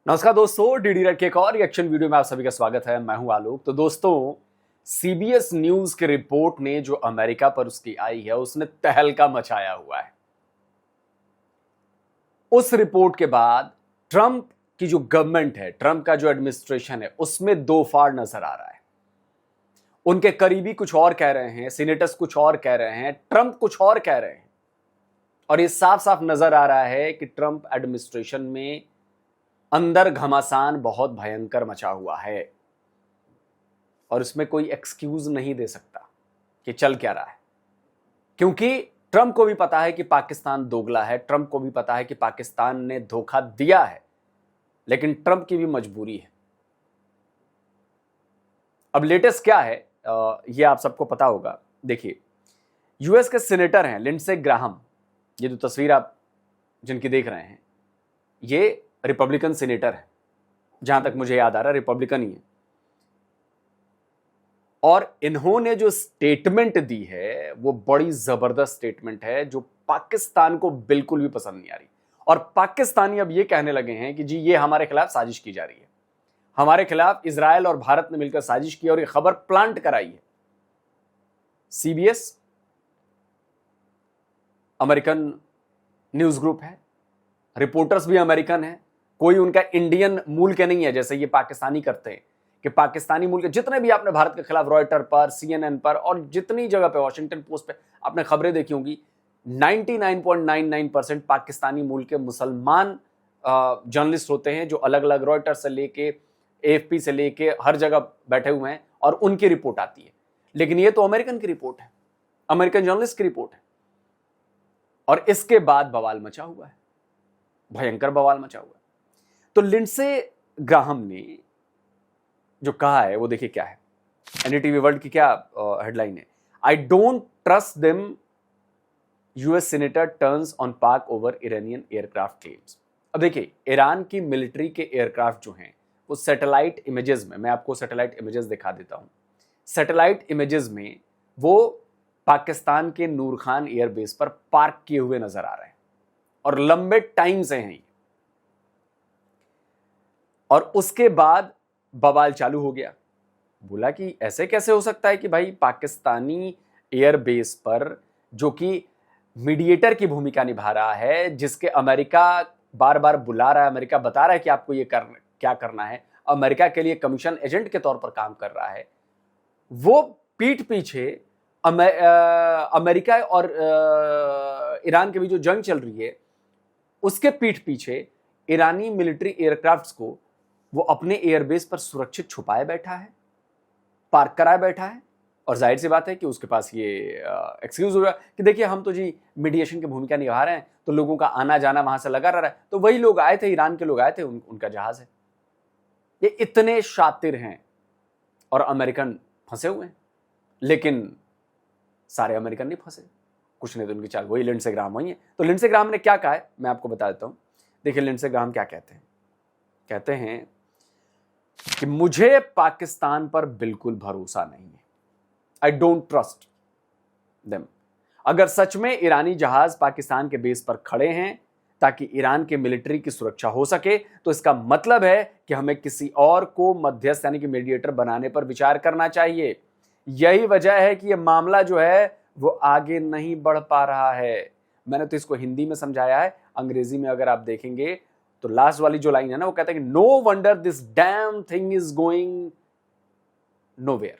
नमस्कार दोस्तों, DD red के एक और रिएक्शन वीडियो में आप सभी का स्वागत है। मैं हूं आलोक। तो दोस्तों, सीबीएस न्यूज की रिपोर्ट ने जो अमेरिका पर उसकी आई है उसने तहलका मचाया हुआ है। उस रिपोर्ट के बाद ट्रंप की जो गवर्नमेंट है, ट्रंप का जो एडमिनिस्ट्रेशन है, उसमें दो फाड़ नजर आ रहा है। उनके करीबी कुछ और कह रहे हैं, सीनेटर्स कुछ और कह रहे हैं, ट्रंप कुछ और कह रहे हैं। और ये साफ साफ नजर आ रहा है कि ट्रंप एडमिनिस्ट्रेशन में अंदर घमासान बहुत भयंकर मचा हुआ है और इसमें कोई एक्सक्यूज नहीं दे सकता कि चल क्या रहा है, क्योंकि ट्रंप को भी पता है कि पाकिस्तान दोगला है, ट्रंप को भी पता है कि पाकिस्तान ने धोखा दिया है, लेकिन ट्रंप की भी मजबूरी है। अब लेटेस्ट क्या है ये आप सबको पता होगा। देखिए, यूएस के सीनेटर हैं लिंडसे ग्राहम। ये जो तस्वीर आप जिनकी देख रहे हैं, ये रिपब्लिकन सीनेटर है, जहां तक मुझे याद आ रहा है रिपब्लिकन ही है। और इन्होंने जो स्टेटमेंट दी है वो बड़ी जबरदस्त स्टेटमेंट है, जो पाकिस्तान को बिल्कुल भी पसंद नहीं आ रही। और पाकिस्तानी अब ये कहने लगे हैं कि जी ये हमारे खिलाफ साजिश की जा रही है, हमारे खिलाफ इजराइल और भारत ने मिलकर साजिश की और ये खबर प्लांट कराई है। सीबीएस अमेरिकन न्यूज ग्रुप है, रिपोर्टर्स भी अमेरिकन है, कोई उनका इंडियन मूल के नहीं है जैसे ये पाकिस्तानी करते हैं कि पाकिस्तानी मूल के जितने भी आपने भारत के खिलाफ रॉयटर पर, सीएनएन पर और जितनी जगह पे, वॉशिंगटन पोस्ट पे आपने खबरें देखी होंगी, 99.99% पाकिस्तानी मूल के मुसलमान जर्नलिस्ट होते हैं, जो अलग अलग रॉयटर से लेके एएफपी से लेके हर जगह बैठे हुए हैं और उनकी रिपोर्ट आती है। लेकिन ये तो अमेरिकन की रिपोर्ट है, अमेरिकन जर्नलिस्ट की रिपोर्ट है। और इसके बाद बवाल मचा हुआ है, भयंकर बवाल मचा हुआ है। तो लिंडसे ग्राहम ने जो कहा है वो देखिए क्या है। एनडीटीवी वर्ल्ड की क्या हेडलाइन है, I don't trust them, US senator turns on पाक ओवर इरानियन एयरक्राफ्ट क्लेम्स। अब देखिए, ईरान की मिलिट्री के एयरक्राफ्ट जो हैं वो सैटेलाइट इमेजेस में, मैं आपको सैटेलाइट इमेजेस दिखा देता हूं। सैटेलाइट इमेजेस में वो पाकिस्तान के नूर खान एयरबेस पर पार्क किए हुए नजर आ रहे हैं और लंबे टाइम से हैं। और उसके बाद बवाल चालू हो गया। बोला कि ऐसे कैसे हो सकता है कि भाई पाकिस्तानी एयरबेस पर, जो कि मीडिएटर की भूमिका निभा रहा है, जिसके अमेरिका बार बार बुला रहा है, अमेरिका बता रहा है कि आपको ये क्या करना है, अमेरिका के लिए कमीशन एजेंट के तौर पर काम कर रहा है, वो पीठ पीछे अमेरिका और ईरान के बीच जो जंग चल रही है उसके पीठ पीछे ईरानी मिलिट्री एयरक्राफ्ट्स को वो अपने एयरबेस पर सुरक्षित छुपाए बैठा है, पार्क कराए बैठा है। और जाहिर सी बात है कि उसके पास ये एक्सक्यूज होगा कि देखिए हम तो जी मीडिएशन की भूमिका निभा रहे हैं, तो लोगों का आना जाना वहां से लगा रहा है। तो वही लोग आए थे, ईरान के लोग आए थे, उनका जहाज है। ये इतने शातिर हैं और अमेरिकन फंसे हुए हैं, लेकिन सारे अमेरिकन नहीं फंसे, कुछ नहीं तो उनकी चाल वही लिंडसे ग्राहम वही है। तो लिंडसे ग्राहम ने क्या कहा है मैं आपको बता देता हूं। देखिए लिंडसे ग्राहम क्या कहते हैं। कहते हैं कि मुझे पाकिस्तान पर बिल्कुल भरोसा नहीं है, आई डोंट ट्रस्ट देम। अगर सच में ईरानी जहाज पाकिस्तान के बेस पर खड़े हैं ताकि ईरान के मिलिट्री की सुरक्षा हो सके, तो इसका मतलब है कि हमें किसी और को मध्यस्थ यानी कि मीडिएटर बनाने पर विचार करना चाहिए। यही वजह है कि यह मामला जो है वो आगे नहीं बढ़ पा रहा है। मैंने तो इसको हिंदी में समझाया है, अंग्रेजी में अगर आप देखेंगे तो लास्ट वाली जो लाइन है ना, वो कहता है कि no wonder this damn thing is going nowhere.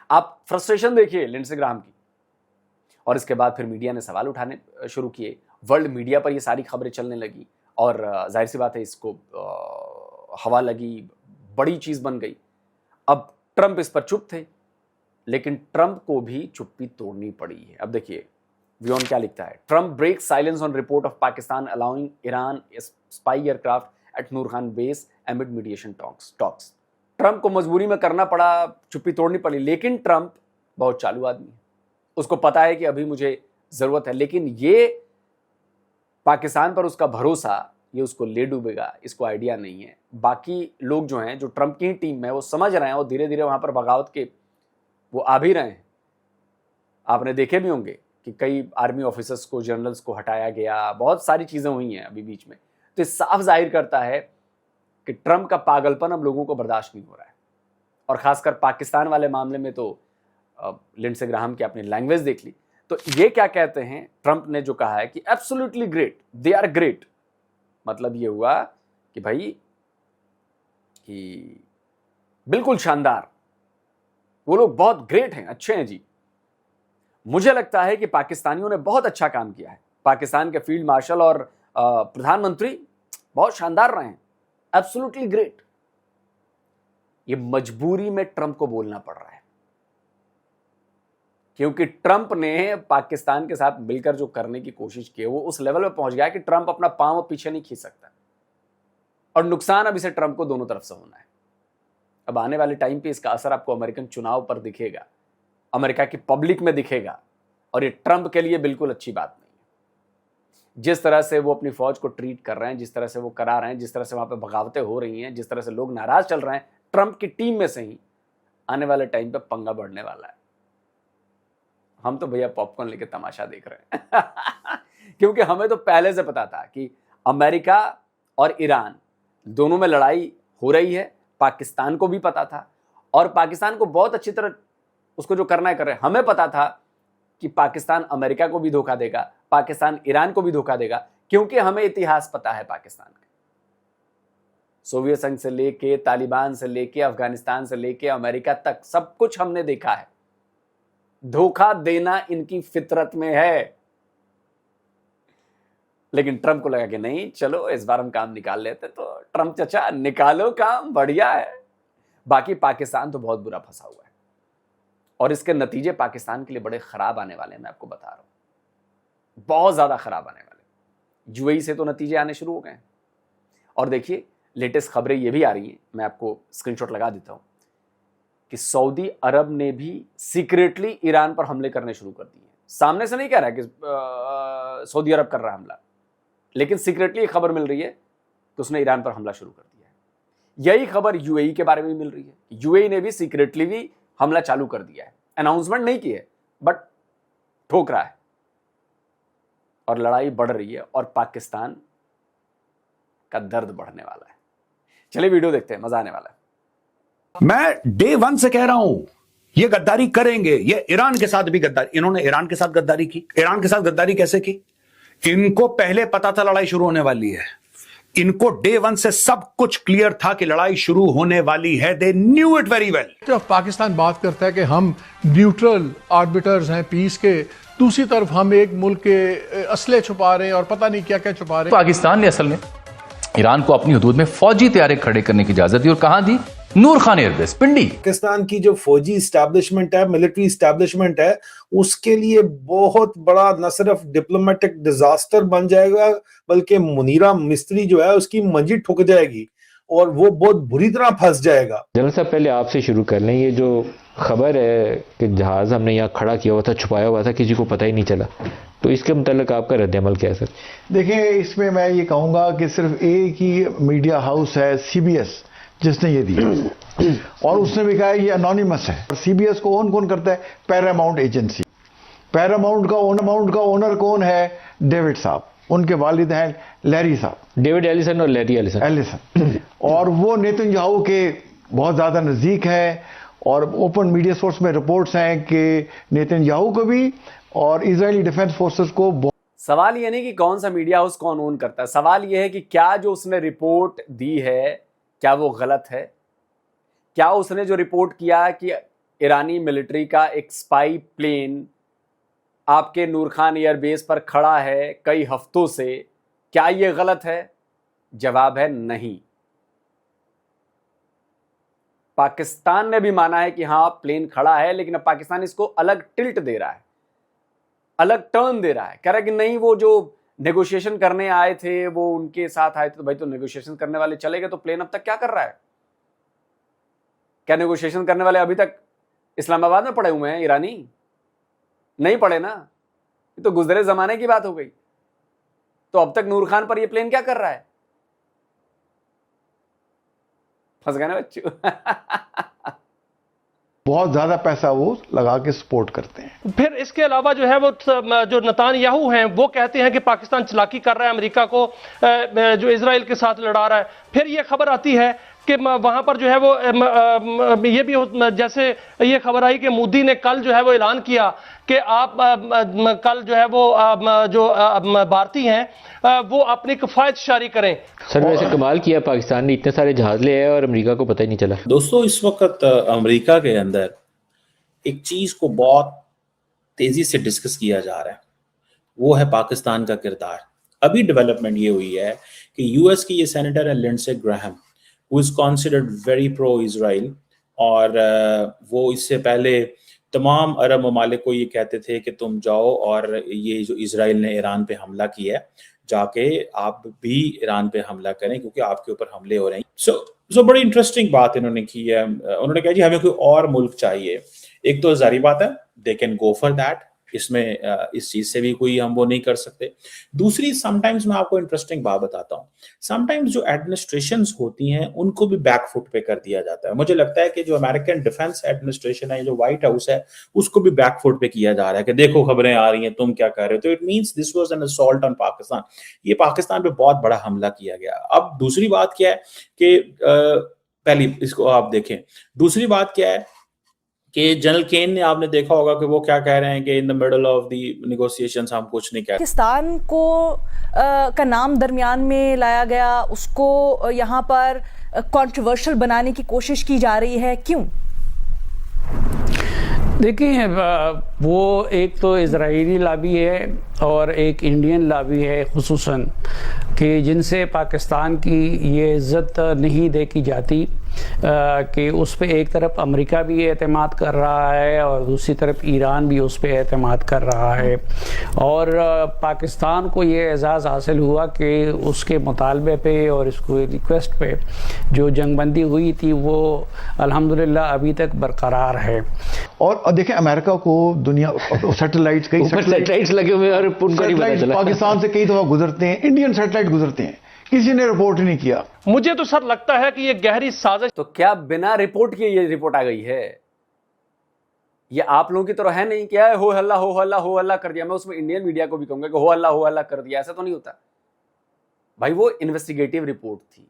आप फ्रस्ट्रेशन देखिए लिंडसे ग्राहम की। और इसके बाद फिर मीडिया ने सवाल उठाने शुरू किए, वर्ल्ड मीडिया पर ये सारी खबरें चलने लगी और जाहिर सी बात है इसको हवा लगी, बड़ी चीज बन गई। अब ट्रंप इस पर चुप थे, लेकिन ट्रंप को भी चुप्पी तोड़नी पड़ी है। अब देखिए व्योन क्या लिखता है, Trump break silence on report of Pakistan allowing Iran spy aircraft at Nur Khan base amid mediation talks. Trump को मजबूरी में करना पड़ा, चुप्पी तोड़नी पड़ी, लेकिन ट्रंप बहुत चालू आदमी है, उसको पता है कि अभी मुझे जरूरत है। लेकिन ये पाकिस्तान पर उसका भरोसा, ये उसको ले डूबेगा, इसको आइडिया नहीं है। बाकी लोग जो हैं, जो ट्रंप की टीम में, वो समझ रहे हैं और धीरे धीरे वहां पर बगावत के वो आ भी रहे हैं। आपने देखे भी होंगे कि कई आर्मी ऑफिसर्स को, जनरल्स को हटाया गया, बहुत सारी चीजें हुई हैं अभी बीच में। तो ये साफ जाहिर करता है कि ट्रंप का पागलपन अब लोगों को बर्दाश्त नहीं हो रहा है। और खासकर पाकिस्तान वाले मामले में तो लिंडसे ग्राहम की आपने लैंग्वेज देख ली। तो ये क्या कहते हैं, ट्रंप ने जो कहा है कि absolutely great, they are great, मतलब ये हुआ कि भाई कि बिल्कुल शानदार, वो लोग बहुत ग्रेट हैं, अच्छे हैं जी। मुझे लगता है कि पाकिस्तानियों ने बहुत अच्छा काम किया है। पाकिस्तान के फील्ड मार्शल और प्रधानमंत्री बहुत शानदार रहे हैं, एब्सोल्युटली ग्रेट। ये मजबूरी में ट्रंप को बोलना पड़ रहा है, क्योंकि ट्रंप ने पाकिस्तान के साथ मिलकर जो करने की कोशिश की वो उस लेवल पे पहुंच गया कि ट्रंप अपना पांव पीछे नहीं खींच सकता। और नुकसान अब इसे ट्रंप को दोनों तरफ से होना है। अब आने वाले टाइम पे इसका असर आपको अमेरिकन चुनाव पर दिखेगा, अमेरिका की पब्लिक में दिखेगा, और ये ट्रंप के लिए बिल्कुल अच्छी बात नहीं है। जिस तरह से वो अपनी फौज को ट्रीट कर रहे हैं, जिस तरह से वो करा रहे हैं, जिस तरह से वहां पे बगावतें हो रही हैं, जिस तरह से लोग नाराज चल रहे हैं, ट्रंप की टीम में से ही आने वाले टाइम पे पंगा बढ़ने वाला है। हम तो भैया पॉपकॉर्न लेके तमाशा देख रहे हैं क्योंकि हमें तो पहले से पता था कि अमेरिका और ईरान दोनों में लड़ाई हो रही है। पाकिस्तान को भी पता था, और पाकिस्तान को बहुत अच्छी तरह उसको जो करना है कर रहे हैं। हमें पता था कि पाकिस्तान अमेरिका को भी धोखा देगा, पाकिस्तान ईरान को भी धोखा देगा, क्योंकि हमें इतिहास पता है पाकिस्तान का। सोवियत संघ से लेके, तालिबान से लेके, अफगानिस्तान से लेके अमेरिका तक सब कुछ हमने देखा है। धोखा देना इनकी फितरत में है। लेकिन ट्रंप को लगा कि नहीं, चलो इस बार हम काम निकाल लेते, तो ट्रंप चाचा निकालो काम, बढ़िया है। बाकी पाकिस्तान तो बहुत बुरा फंसा हुआ है, और इसके नतीजे पाकिस्तान के लिए बड़े खराब आने वाले हैं। मैं आपको बता रहा हूं, बहुत ज्यादा खराब आने वाले। यूएई से तो नतीजे आने शुरू हो गए हैं। और देखिए, लेटेस्ट खबरें ये भी आ रही हैं, मैं आपको स्क्रीनशॉट लगा देता हूं, कि सऊदी अरब ने भी सीक्रेटली ईरान पर हमले करने शुरू कर दिए। सामने से नहीं कह रहा है कि सऊदी अरब कर रहा है हमला, लेकिन सीक्रेटली खबर मिल रही है कि उसने ईरान पर हमला शुरू कर दिया है। यही खबर यूएई के बारे में भी मिल रही है। यूएई ने भी सीक्रेटली भी हमला चालू कर दिया है, अनाउंसमेंट नहीं की है, बट ठोक रहा है। और लड़ाई बढ़ रही है, और पाकिस्तान का दर्द बढ़ने वाला है। चलिए वीडियो देखते हैं, मजा आने वाला है। मैं डे वन से कह रहा हूं ये गद्दारी करेंगे। ये ईरान के साथ भी गद्दारी, इन्होंने ईरान के साथ गद्दारी की। ईरान के साथ गद्दारी कैसे की? इनको पहले पता था लड़ाई शुरू होने वाली है। इनको डे वन से सब कुछ क्लियर था कि लड़ाई शुरू होने वाली है। They knew it very well. जब पाकिस्तान बात करता है कि हम न्यूट्रल आर्बिटर्स हैं पीस के, दूसरी तरफ हम एक मुल्क के असले छुपा रहे हैं और पता नहीं क्या क्या छुपा रहे हैं। पाकिस्तान ने असल में ईरान को अपनी हदूद में फौजी तैयारी खड़े करने की इजाजत दी, और कहां दी? नूर खान एयरबेस पिंडी। पाकिस्तान की जो फौजी स्टैब्लिशमेंट है, मिलिट्री स्टैब्लिशमेंट है, उसके लिए बहुत बड़ा न सिर्फ डिप्लोमेटिक डिजास्टर बन जाएगा, बल्कि मुनीरा मिस्त्री जो है उसकी मंजी ठुक जाएगी और वो बहुत बुरी तरह फंस जाएगा। जनरल साहब, पहले आपसे शुरू कर लें। ये जो खबर है कि जहाज हमने यहाँ खड़ा किया हुआ था, छुपाया हुआ था, किसी को पता ही नहीं चला, तो इसके मुतालिक आपका रद्द-ए-अमल क्या है सर? देखिए, इसमें मैं ये कहूंगा कि सिर्फ एक ही मीडिया हाउस है, सीबीएस, जिसने ये दी, और उसने भी कहा है ये अनोनिमस है। और सीबीएस को ओन कौन करता है? Paramount agency. पैरामाउंट का ओनर कौन है? डेविड साहब। उनके वालिद हैं लैरी साहब, डेविड एलिसन और लैरी एलिसन। और वो नेतन्याहू के बहुत ज्यादा नजदीक है, और ओपन मीडिया सोर्स में रिपोर्ट्स हैं कि नेतन्याहू को भी और इजरायली डिफेंस फोर्सेस को। सवाल ये नहीं कि कौन सा मीडिया हाउस कौन ओन करता है, सवाल ये है कि क्या जो उसने रिपोर्ट दी है क्या वो गलत है? क्या उसने जो रिपोर्ट किया कि ईरानी मिलिट्री का एक स्पाई प्लेन आपके नूर खान एयरबेस पर खड़ा है कई हफ्तों से, क्या ये गलत है? जवाब है नहीं। पाकिस्तान ने भी माना है कि हां प्लेन खड़ा है, लेकिन अब पाकिस्तान इसको अलग टिल्ट दे रहा है, अलग टर्न दे रहा है, कह रहा है कि नहीं, वो जो नेगोशिएशन करने आए थे वो उनके साथ आए थे, तो भाई तो नेगोशिएशन करने वाले चले गए, तो प्लेन अब तक क्या कर रहा है? क्या नेगोशिएशन करने वाले अभी तक इस्लामाबाद में पड़े हुए हैं? ईरानी नहीं पड़े ना, ये तो गुजरे जमाने की बात हो गई। तो अब तक नूर खान पर ये प्लेन क्या कर रहा है? फंस गए ना बच्चों बहुत ज्यादा पैसा वो लगा के सपोर्ट करते हैं। फिर इसके अलावा जो है वो जो नेतान्याहू हैं वो कहते हैं कि पाकिस्तान चालाकी कर रहा है, अमेरिका को जो इजराइल के साथ लड़ा रहा है। फिर ये खबर आती है कि वहां पर जो है वो ये भी जैसे ये खबर आई कि मोदी ने कल जो है वो ऐलान किया कि आप कल जो है वो जो भारतीय हैं वो अपनी किफायत जारी करें। सर वैसे कमाल किया, पाकिस्तान ने इतने सारे जहाज ले आए और अमेरिका को पता ही नहीं चला। दोस्तों इस वक्त अमेरिका के अंदर एक चीज को बहुत तेजी से डिस्कस किया जा रहा है, वो है पाकिस्तान का किरदार। अभी डेवलपमेंट ये हुई है कि यूएस की ये सेनेटर है Lindsey Graham, who is considered very pro Israel, और वो इससे पहले तमाम अरब ममालिक को ये कहते थे कि तुम जाओ और ये जो इजराइल ने ईरान पे हमला किया है जाके आप भी ईरान पे हमला करें क्योंकि आपके ऊपर हमले हो रहे हैं। सो बड़ी इंटरेस्टिंग बात इन्होंने की है। उन्होंने कहा जी हमें कोई और मुल्क चाहिए। एक तो जारी बात है they can go for that, इसमें इस चीज से भी कोई हम वो नहीं कर सकते। दूसरी, समटाइम्स मैं आपको इंटरेस्टिंग बात बताता हूँ, समटाइम्स जो एडमिनिस्ट्रेशंस होती हैं उनको भी बैक फुट पे कर दिया जाता है। मुझे लगता है कि जो अमेरिकन डिफेंस एडमिनिस्ट्रेशन है, जो व्हाइट हाउस है, उसको भी बैक फुट पे किया जा रहा है कि देखो खबरें आ रही हैं, तुम क्या कर रहे हो। तो it means this was an assault on Pakistan, ये पाकिस्तान पे बहुत बड़ा हमला किया गया। अब दूसरी बात क्या है कि पहली इसको आप देखें, दूसरी बात क्या है कि जनरल केन ने, आपने देखा होगा कि वो क्या कह रहे हैं कि in the middle of the negotiations हम कुछ नहीं कह रहे। पाकिस्तान को का नाम दरमियान में लाया गया, उसको यहाँ पर कंट्रोवर्शियल बनाने की कोशिश की जा रही है, क्यों? देखिए वो एक तो इजरायली लॉबी है और एक इंडियन लॉबी है खुसूसन, कि जिनसे पाकिस्तान की ये इज़्ज़त नहीं देखी जाती, कि उस पर एक तरफ अमेरिका भी एतमाद कर रहा है और दूसरी तरफ ईरान भी उस पर एतमाद कर रहा है। और पाकिस्तान को ये एजाज़ हासिल हुआ कि उसके मुतालबे पे और इसको रिक्वेस्ट पे जो जंगबंदी हुई थी वो अल्हम्दुलिल्लाह अभी तक बरकरार है। और देखिए अमेरिका को दुनिया सैटेलाइट्स, कई सैटेलाइट्स लगे हुए और उनको नहीं पता चला। पाकिस्तान से कई दफा गुजरते हैं, इंडियन सैटेलाइट गुजरते हैं, किसी ने रिपोर्ट नहीं किया। मुझे तो सर लगता है कि ये गहरी साजिश। तो क्या बिना रिपोर्ट किए ये रिपोर्ट आ गई है? ये आप लोगों की तरह है नहीं, क्या है हो हल्ला कर दिया। मैं उसमें इंडियन मीडिया को भी कहूंगा कि हो हल्ला कर दिया, ऐसा तो नहीं होता भाई। वो इन्वेस्टिगेटिव रिपोर्ट थी,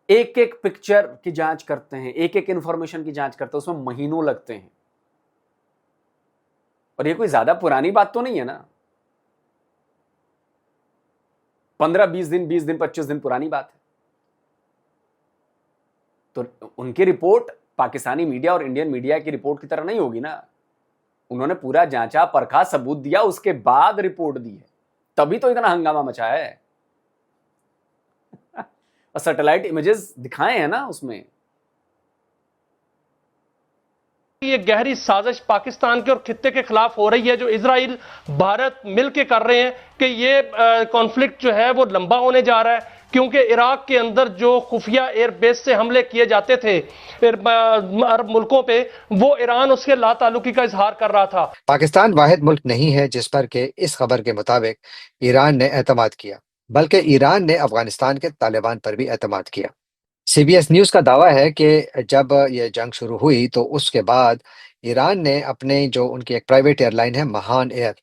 एक एक पिक्चर की जांच करते हैं, एक एक इंफॉर्मेशन की जांच करते हैं, उसमें महीनों लगते हैं। और ये कोई ज्यादा पुरानी बात तो नहीं है ना, 15-20 दिन, 20 दिन, 25 दिन पुरानी बात है। तो उनकी रिपोर्ट पाकिस्तानी मीडिया और इंडियन मीडिया की रिपोर्ट की तरह नहीं होगी ना। उन्होंने पूरा जांचा परखा, सबूत दिया, उसके बाद रिपोर्ट दी है, तभी तो इतना हंगामा मचा है। और सैटेलाइट इमेजेस दिखाए हैं ना उसमें। ये गहरी साजिश पाकिस्तान के और खित्ते के खिलाफ हो रही है, जो इजराइल भारत मिलके कर रहे हैं कि ये कॉन्फ्लिक्ट जो है वो लंबा होने जा रहा है। क्योंकि इराक के अंदर जो खुफिया एयरबेस से हमले किए जाते थे अरब मुल्कों पे, वो ईरान उसके लाताल्लुकी का इजहार कर रहा था। पाकिस्तान वाहिद मुल्क नहीं है जिस पर के इस खबर के मुताबिक ईरान ने एतमाद किया, बल्कि ईरान ने अफगानिस्तान के तालिबान पर भी एतमाद किया। CBS न्यूज़ का दावा है कि जब ये जंग शुरू हुई तो उसके बाद ईरान ने अपने जो उनकी एक प्राइवेट एयरलाइन है महान एयर,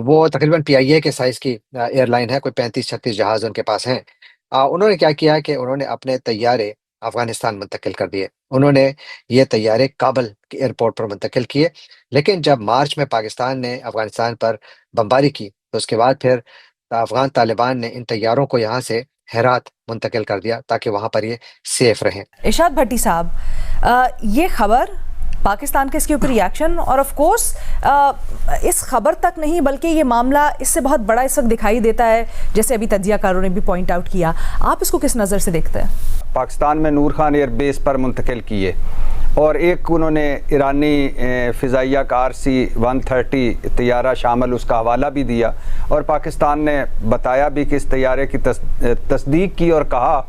वो तकरीबन PIA के साइज़ की एयरलाइन है, कोई 35-36 जहाज़ उनके पास हैं। उन्होंने क्या किया कि उन्होंने अपने तैयारे अफगानिस्तान मुंतकिल कर दिए। उन्होंने ये तैयारे काबुल के एयरपोर्ट पर मुंतकिल किए, लेकिन जब मार्च में पाकिस्तान ने अफगानिस्तान पर बमबारी की तो उसके बाद फिर अफगान तालिबान ने इन तैयारों को यहाँ से हेरात मुंतकिल कर दिया ताकि वहाँ पर ये सेफ रहें। इरशाद भट्टी साहब, ये खबर, पाकिस्तान के इसके ऊपर रिएक्शन, और ऑफ कोर्स इस खबर तक नहीं बल्कि ये मामला इससे बहुत बड़ा इस वक्त दिखाई देता है, जैसे अभी तजियाकारों ने भी पॉइंट आउट किया। आप इसको किस नज़र से देखते हैं? पाकिस्तान में नूर खान एयरबेस पर मुंतकिल किए और एक उन्होंने ईरानी फ़िज़ाइया का RC-130 तैयारा शामिल, उसका हवाला भी दिया और पाकिस्तान ने बताया भी कि इस तैयारे की तस्दीक की और कहा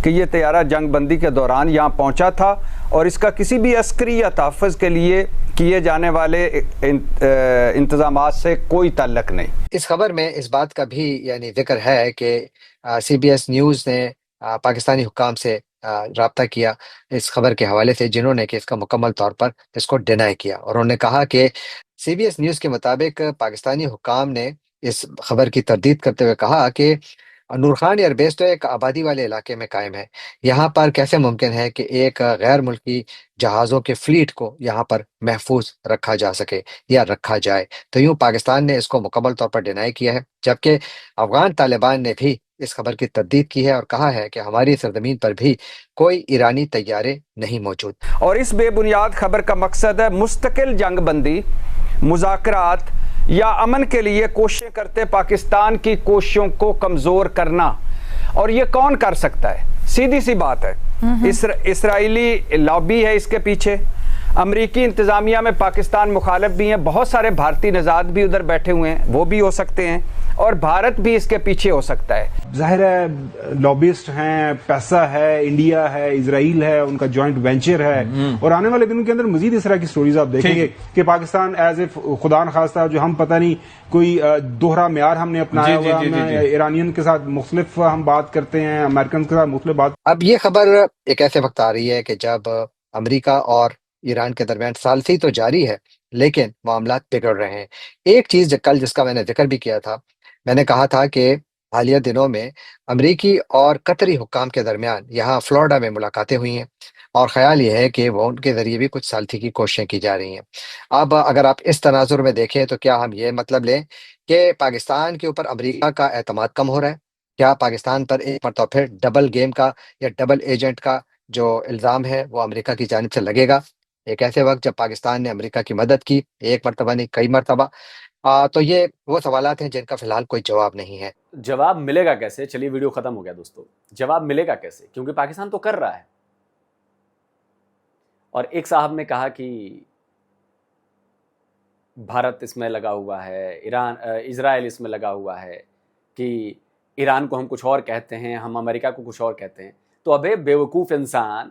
कि ये तैयारा जंगबंदी के दौरान यहाँ पहुँचा था और इसका किसी भी अस्करी या तहफ़्फ़ुज़ के लिए किए जाने वाले इंतज़ामात से कोई ताल्लुक़ नहीं। इस खबर में इस बात का भी यानी जिक्र है कि CBS न्यूज़ ने पाकिस्तानी हुक्काम से राब्ता किया इस खबर के हवाले से, जिन्होंने कि इसका मुकम्मल तौर पर इसको डिनाई किया। और उन्होंने कहा कि सीबीएस न्यूज़ के मुताबिक पाकिस्तानी हुक्काम ने इस खबर की तरदीद करते हुए कहा कि नूर खान एयरबेस तो एक आबादी वाले इलाके में कायम है। यहाँ पर कैसे मुमकिन है कि एक गैर मुल्की जहाज़ों के फ्लीट को यहाँ पर महफूज रखा जा सके या रखा जाए। तो यूं पाकिस्तान ने इसको मुकम्मल तौर पर डिनाई किया है, जबकि अफगान तालिबान ने भी इस खबर की तरदीद की है और कहा है कि हमारी सरजमीन पर भी कोई ईरानी तैयारे नहीं मौजूद। और इस बेबुनियाद खबर का मकसद है मुस्तकिल जंगबंदी, मुज़ाकरात या अमन के लिए कोशिशें करते पाकिस्तान की कोशिशों को कमज़ोर करना। और ये कौन कर सकता है? सीधी सी बात है, इसराइली लॉबी है इसके पीछे, अमरीकी इंतज़ामिया में पाकिस्तान मुखालिफ भी हैं, बहुत सारे भारतीय नज़ाद भी उधर बैठे हुए हैं, वो भी हो सकते हैं, और भारत भी इसके पीछे हो सकता है। जाहिर है लॉबिस्ट हैं, पैसा है, इंडिया है, इजराइल है, उनका जॉइंट वेंचर है, और आने वाले दिनों के अंदर मजीद इस तरह की स्टोरीज आप देखेंगे कि पाकिस्तान एज ए खुदा न खास्ता जो हम पता नहीं कोई दोहरा म्यार हमने अपनाया हुआ, ईरानियन के साथ मुख्तलिफ हम बात करते हैं, अमेरिकन के साथ मुख्तलिफ बात। अब ये खबर एक ऐसे वक्त आ रही है कि जब अमेरिका और ईरान के दरमियान सालसी तो जारी है, लेकिन मामलात बिगड़ रहे हैं। एक चीज कल जिसका मैंने जिक्र भी किया था, मैंने कहा था कि हालिया दिनों में अमरीकी और कतरी हुक्काम के दरमियान यहाँ फ्लोरिडा में मुलाकातें हुई हैं, और ख्याल ये है कि वो उनके जरिए भी कुछ सालसी की कोशिशें की जा रही हैं। अब अगर आप इस तनाजुर में देखें तो क्या हम ये मतलब लें कि पाकिस्तान के ऊपर अमरीका का एतमाद कम हो रहा है? क्या पाकिस्तान पर एक मरतबा फिर डबल गेम का या डबल एजेंट का जो इल्ज़ाम है वो अमेरिका की जानिब से लगेगा, एक ऐसे वक्त जब पाकिस्तान ने अमेरिका की मदद की, एक मरतबा नहीं कई मरतबा? तो ये वो सवालात हैं जिनका फिलहाल कोई जवाब नहीं है। जवाब मिलेगा कैसे? चलिए वीडियो खत्म हो गया दोस्तों। जवाब मिलेगा कैसे? क्योंकि पाकिस्तान तो कर रहा है। और एक साहब ने कहा कि भारत इसमें लगा हुआ है, इजराइल इसमें लगा हुआ है, कि ईरान को हम कुछ और कहते हैं, हम अमेरिका को कुछ और कहते हैं। तो अबे बेवकूफ़ इंसान,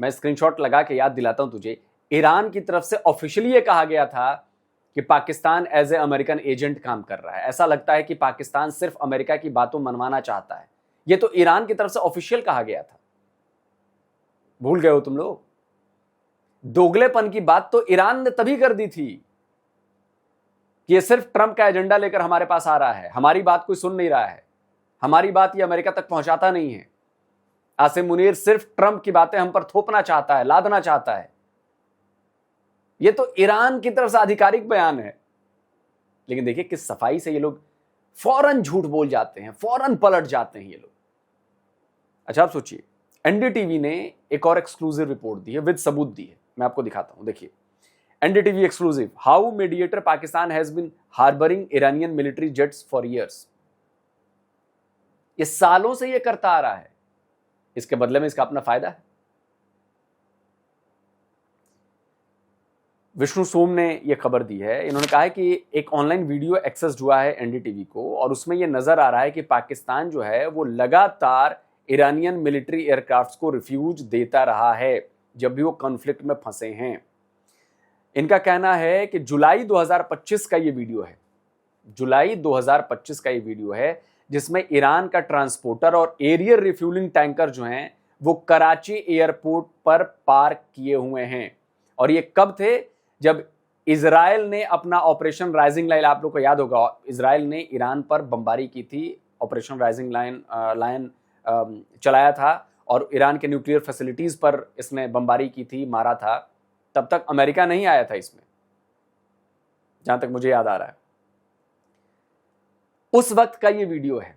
मैं स्क्रीनशॉट लगा के याद दिलाता हूं तुझे, ईरान की तरफ से ऑफिशियली ये कहा गया था कि Pakistan as a American agent काम कर रहा है। ऐसा लगता है कि पाकिस्तान सिर्फ अमेरिका की बातों मनवाना चाहता है। ये तो ईरान की तरफ से ऑफिशियल कहा गया था। भूल गए हो तुम लोग? दोगलेपन की बात तो ईरान ने तभी कर दी थी कि ये सिर्फ ट्रंप का एजेंडा लेकर हमारे पास आ रहा है, हमारी बात कोई सुन नहीं रहा है, हमारी बात ये अमेरिका तक पहुंचाता नहीं है। आसिम मुनीर सिर्फ ट्रंप की बातें हम पर थोपना चाहता है, लादना चाहता है। ये तो ईरान की तरफ से आधिकारिक बयान है। लेकिन देखिए किस सफाई से ये लोग फौरन झूठ बोल जाते हैं, फौरन पलट जाते हैं ये लोग। अच्छा आप सोचिए, एनडीटीवी ने एक और एक्सक्लूसिव रिपोर्ट दी है, विद सबूत दी है। मैं आपको दिखाता हूं, देखिए NDTV exclusive, how mediator Pakistan has been harbouring Iranian military jets for years. ये सालों से ये करता आ रहा है, इसके बदले में इसका अपना फायदा है। विष्णु सोम ने यह खबर दी है। इन्होंने कहा है कि एक ऑनलाइन वीडियो एक्सेस हुआ है एनडीटीवी को, और उसमें यह नजर आ रहा है कि पाकिस्तान जो है वो लगातार ईरानियन मिलिट्री एयरक्राफ्ट्स को रिफ्यूज देता रहा है जब भी वो कॉन्फ्लिक्ट में फंसे हैं। इनका कहना है कि जुलाई 2025 का ये वीडियो है, जुलाई 2025 का ये वीडियो है, जिसमें ईरान का ट्रांसपोर्टर और एरियर रिफ्यूलिंग टैंकर जो हैं वो कराची एयरपोर्ट पर पार्क किए हुए हैं। और ये कब थे? जब इजराइल ने अपना ऑपरेशन राइजिंग लाइन, आप लोग को याद होगा, इजराइल ने ईरान पर बमबारी की थी, ऑपरेशन राइजिंग लाइन चलाया था और ईरान के न्यूक्लियर फैसिलिटीज पर इसने बमबारी की थी, मारा था। तब तक अमेरिका नहीं आया था इसमें, जहां तक मुझे याद आ रहा है। उस वक्त का ये वीडियो है।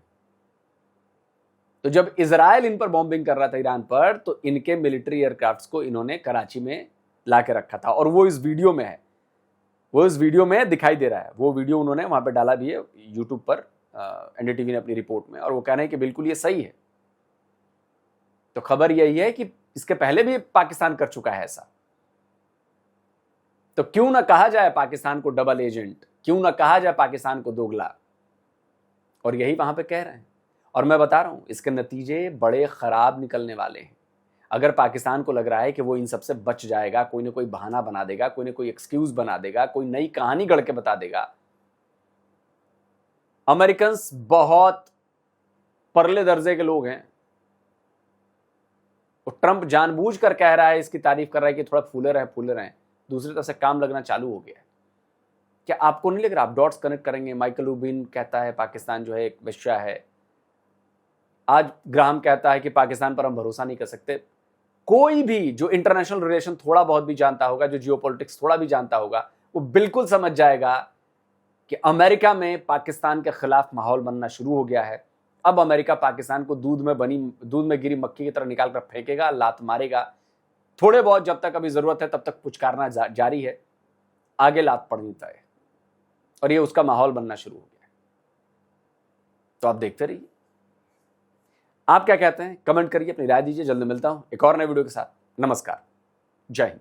तो जब इजराइल इन पर बॉम्बिंग कर रहा था ईरान पर, तो इनके मिलिट्री एयरक्राफ्ट्स को इन्होंने कराची में ला के रखा था, और वो इस वीडियो में है, वो इस वीडियो में दिखाई दे रहा है। वो वीडियो उन्होंने वहां पे डाला भी है यूट्यूब पर, एनडीटीवी ने अपनी रिपोर्ट में, और वो कह रहे हैं कि बिल्कुल ये सही है। तो खबर यही है कि इसके पहले भी पाकिस्तान कर चुका है ऐसा। तो क्यों ना कहा जाए पाकिस्तान को डबल एजेंट, क्यों ना कहा जाए पाकिस्तान को दोगला, और यही वहां पे कह रहे हैं। और मैं बता रहा हूं, इसके नतीजे बड़े खराब निकलने वाले हैं। अगर पाकिस्तान को लग रहा है कि वो इन सबसे बच जाएगा, कोई ना कोई बहाना बना देगा, कोई ना कोई एक्सक्यूज बना देगा, कोई नई कहानी गढ़ के बता देगा। अमेरिकन्स बहुत परले दर्जे के लोग हैं, और ट्रंप जानबूझकर कह रहा है, इसकी तारीफ कर रहा है कि थोड़ा फूले रहे, दूसरी तरफ से काम लगना चालू हो गया है। क्या आपको नहीं लग रहा, आप डॉट्स कनेक्ट करेंगे? माइकल रूबिन कहता है पाकिस्तान जो है एक वेश्या है, आज ग्राहम कहता है कि पाकिस्तान पर हम भरोसा नहीं कर सकते। कोई भी जो इंटरनेशनल रिलेशन थोड़ा बहुत भी जानता होगा, जो जियोपॉलिटिक्स थोड़ा भी जानता होगा, वो बिल्कुल समझ जाएगा कि अमेरिका में पाकिस्तान के खिलाफ माहौल बनना शुरू हो गया है। अब अमेरिका पाकिस्तान को दूध में गिरी मक्खी की तरह निकाल कर फेंकेगा, लात मारेगा। थोड़े बहुत जब तक अभी जरूरत है तब तक पुचकारना जारी है, आगे लात पड़नी तय है, और ये उसका माहौल बनना शुरू हो गया है। तो आप देखते रहिए। आप क्या कहते हैं? कमेंट करिए, अपनी राय दीजिए। जल्द मिलता हूं एक और नए वीडियो के साथ। नमस्कार, जय हिंद।